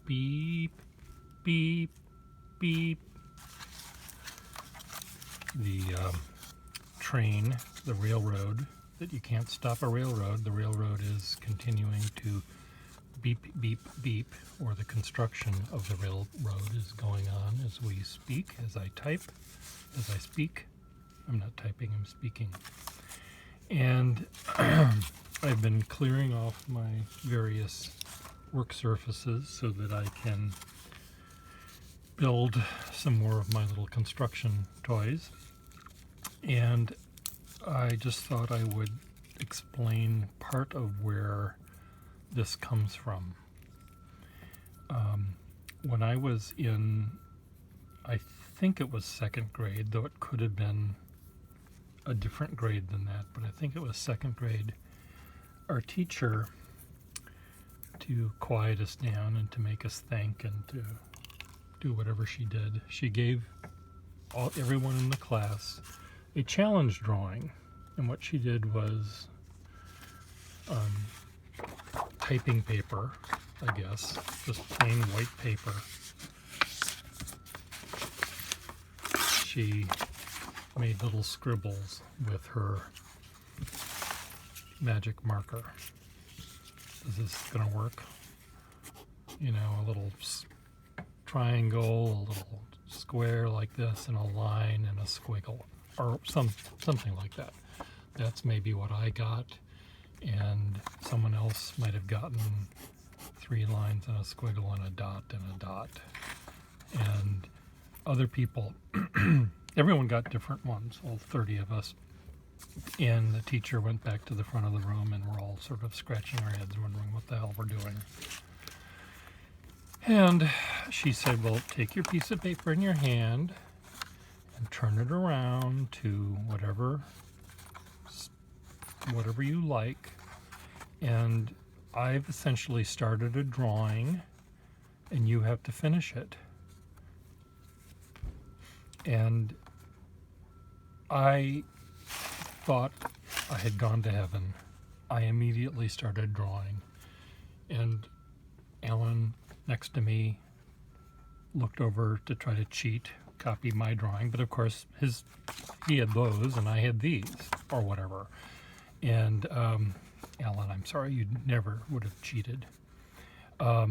beep, beep, beep. The train, the railroad, that you can't stop a railroad. The railroad is continuing to beep, beep, beep, or the construction of the railroad is going on as we speak, as I type, as I speak. I'm not typing, I'm speaking. And I've been clearing off my various work surfaces so that I can build some more of my little construction toys. And I just thought I would explain part of where this comes from. When I was in, I think it was second grade, though it could have been a different grade than that, but I think it was second grade, our teacher, to quiet us down and to make us think and to do whatever she did, she gave everyone in the class a challenge drawing. And what she did was typing paper, I guess, just plain white paper. She made little scribbles with her magic marker. Is this gonna work? You know, a little triangle, a little square like this, and a line and a squiggle, or something like that. That's maybe what I got, and someone else might have gotten 3 lines and a squiggle and a dot and a dot. And other people, everyone got different ones, all 30 of us. And the teacher went back to the front of the room, and we're all sort of scratching our heads wondering what the hell we're doing. And she said, well, take your piece of paper in your hand and turn it around to whatever you like. And I've essentially started a drawing, and you have to finish it. And I thought I had gone to heaven. I immediately started drawing, and Alan next to me looked over to try to cheat, copy my drawing, but of course he had those and I had these, or whatever. And Alan, I'm sorry, you never would have cheated. But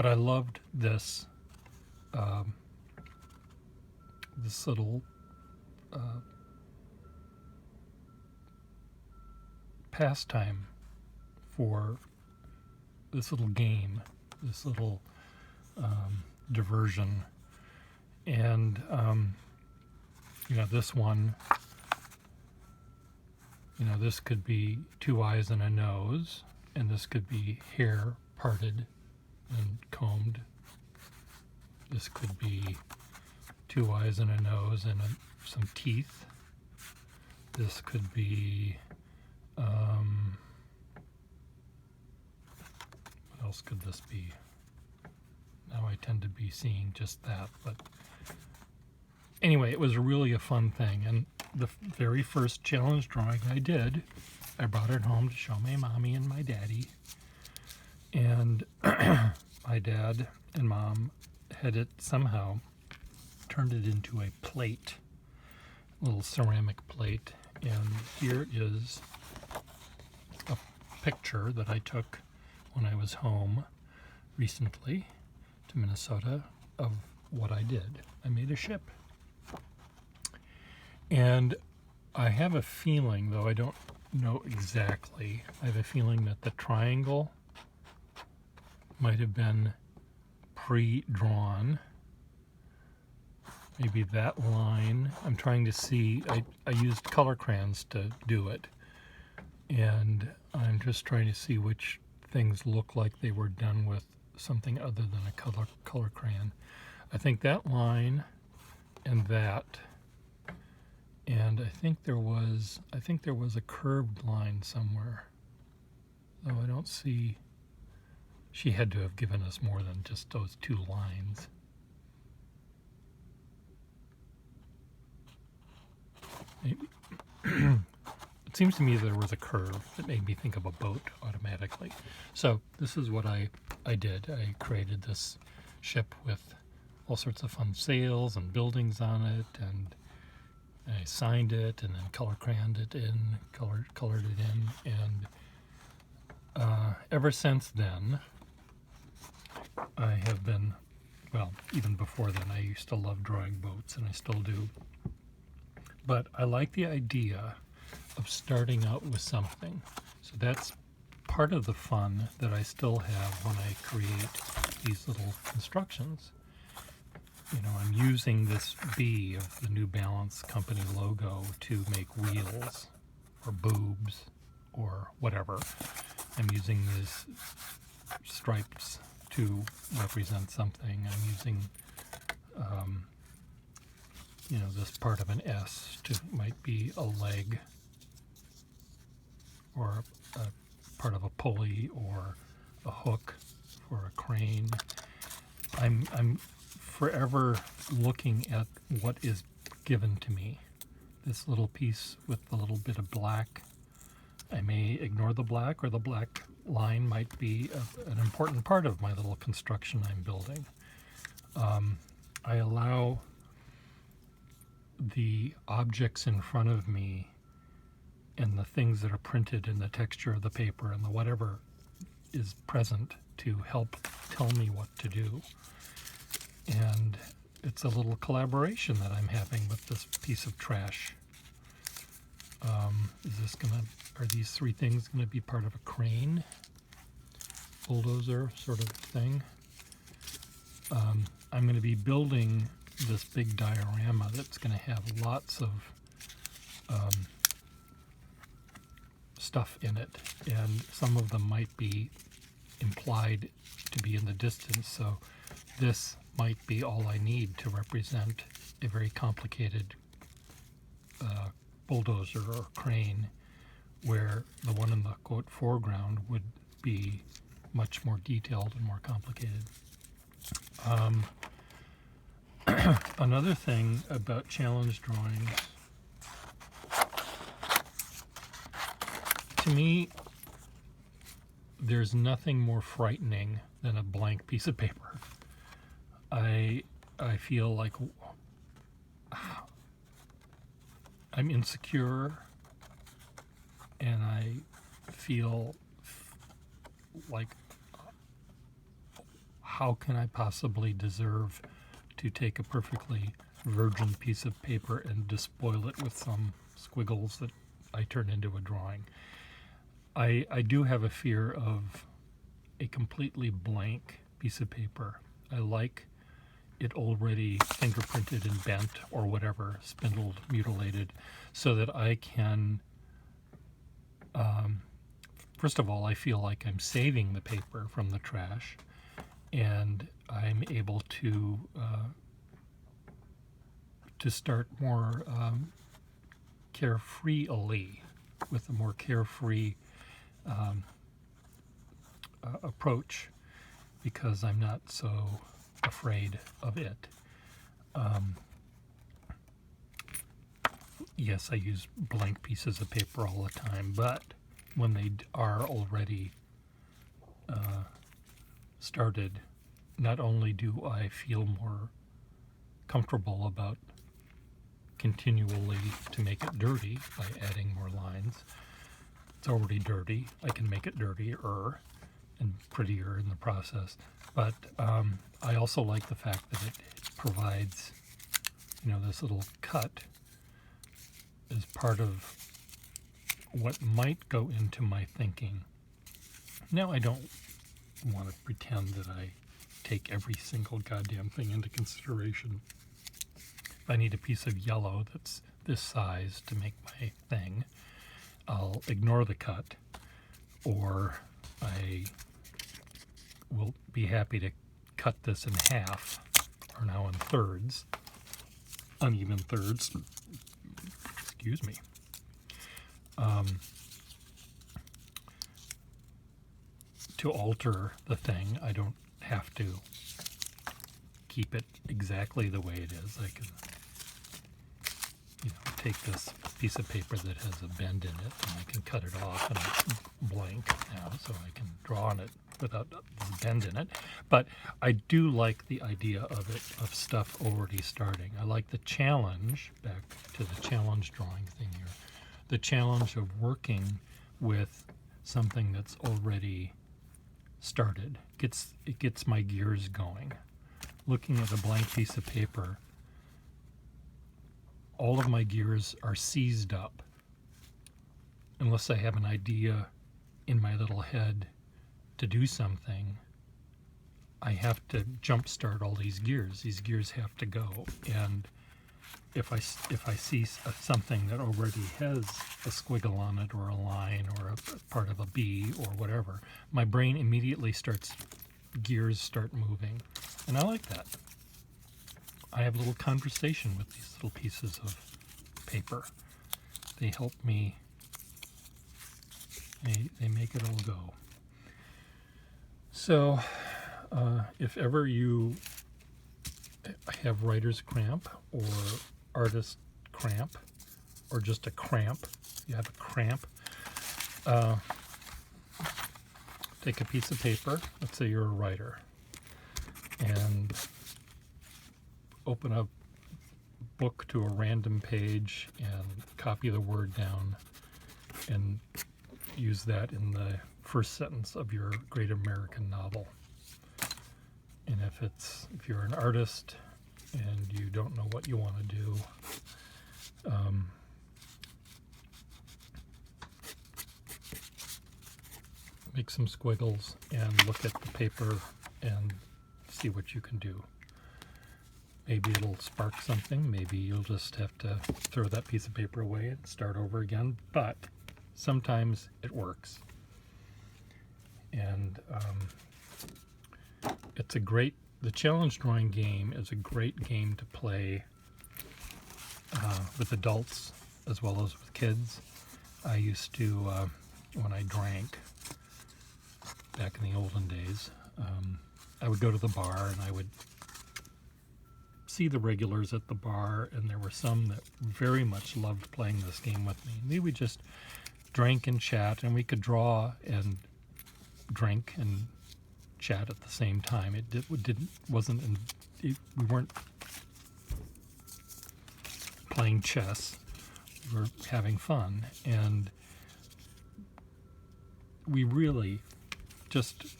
I loved this this little pastime, for this little game, this little diversion. And this one, this could be 2 eyes and a nose, and this could be hair parted and combed. This could be 2 eyes and a nose and some teeth. This could be, what else could this be? Now I tend to be seeing just that, but anyway, it was really a fun thing. And the very first challenge drawing I did, I brought it home to show my mommy and my daddy. And my dad and mom had it somehow turned it into a plate, a little ceramic plate. And here is a picture that I took when I was home recently to Minnesota of what I did. I made a ship. And I have a feeling, though I don't know exactly, I have a feeling that the triangle might have been pre-drawn. Maybe that line. I'm trying to see. I used color crayons to do it. And I'm just trying to see which things look like they were done with something other than a color crayon. I think that line and that. And I think there was a curved line somewhere. Though I don't see. She had to have given us more than just those 2 lines. Maybe. It seems to me there was a curve that made me think of a boat automatically. So this is what I I did. I created this ship with all sorts of fun sails and buildings on it, and I signed it and then color crayoned it in, colored it in, and ever since then, I have been, well, even before then, I used to love drawing boats, and I still do. But I like the idea of starting out with something. So that's part of the fun that I still have when I create these little constructions. You know, I'm using this B of the New Balance company logo to make wheels or boobs or whatever. I'm using these stripes to represent something. I'm using, this part of an S might be a leg or a part of a pulley or a hook for a crane. I'm forever looking at what is given to me. This little piece with the little bit of black, I may ignore the black, or the black line might be an important part of my little construction I'm building. I allow the objects in front of me and the things that are printed and the texture of the paper and the whatever is present to help tell me what to do. And it's a little collaboration that I'm having with this piece of trash. Are these three things gonna be part of a crane, bulldozer sort of thing? I'm gonna be building this big diorama that's gonna have lots of stuff in it, and some of them might be implied to be in the distance, so this might be all I need to represent a very complicated bulldozer or crane, where the one in the quote foreground would be much more detailed and more complicated. Another thing about challenge drawings, to me, there's nothing more frightening than a blank piece of paper. I feel like I'm insecure, and I feel like, how can I possibly deserve to take a perfectly virgin piece of paper and despoil it with some squiggles that I turn into a drawing? I do have a fear of a completely blank piece of paper. I like it already fingerprinted and bent or whatever, spindled, mutilated, so that I can, first of all, I feel like I'm saving the paper from the trash, and I'm able to start more carefreely, with a more carefree approach, because I'm not so afraid of it. Yes, I use blank pieces of paper all the time, but when they are already started, not only do I feel more comfortable about continually to make it dirty by adding more lines. It's already dirty. I can make it dirtier and prettier in the process. But I also like the fact that it provides, this little cut as part of what might go into my thinking. Now, I don't want to pretend that I take every single goddamn thing into consideration. If I need a piece of yellow that's this size to make my thing, I'll ignore the cut, or I will be happy to cut this in half, or now in thirds, uneven thirds, excuse me. To alter the thing, I don't have to keep it exactly the way it is. I can, take this piece of paper that has a bend in it, and I can cut it off, and it's blank now, so I can draw on it without the bend in it. But I do like the idea of it, of stuff already starting. I like the challenge, back to the challenge drawing thing here, the challenge of working with something that's already started. It gets my gears going. Looking at a blank piece of paper, all of my gears are seized up unless I have an idea in my little head to do something. I have to jumpstart all these gears. These gears have to go. And if I see something that already has a squiggle on it, or a line, or a part of a B, or whatever, my brain immediately gears start moving. And I like that. I have a little conversation with these little pieces of paper. They help me, they make it all go. So, if ever you have writer's cramp, or artist cramp, or just a cramp, you have a cramp, take a piece of paper, let's say you're a writer, and open a book to a random page and copy the word down and use that in the first sentence of your great American novel. And if you're an artist and you don't know what you want to do, make some squiggles and look at the paper and see what you can do. Maybe it'll spark something. Maybe you'll just have to throw that piece of paper away and start over again. But sometimes it works. And the challenge drawing game is a great game to play with adults as well as with kids. I used to, when I drank back in the olden days, I would go to the bar and I would see the regulars at the bar, and there were some that very much loved playing this game with me. We would just drink and chat, and we could draw and drink and chat at the same time. We weren't playing chess. We were having fun, and we really just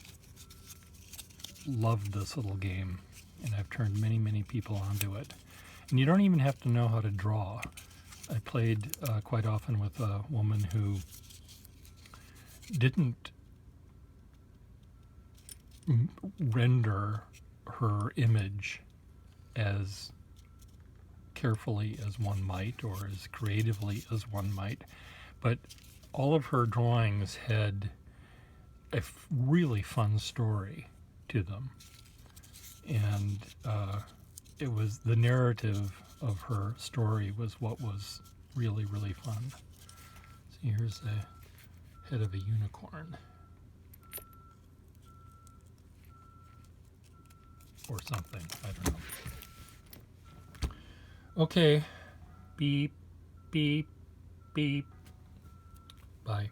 loved this little game. And I've turned many, many people onto it. And you don't even have to know how to draw. I played quite often with a woman who didn't render her image as carefully as one might, or as creatively as one might, but all of her drawings had a really fun story to them. And it was the narrative of her story was what was really, really fun. So here's the head of a unicorn. Or something, I don't know. Okay, beep, beep, beep. Bye.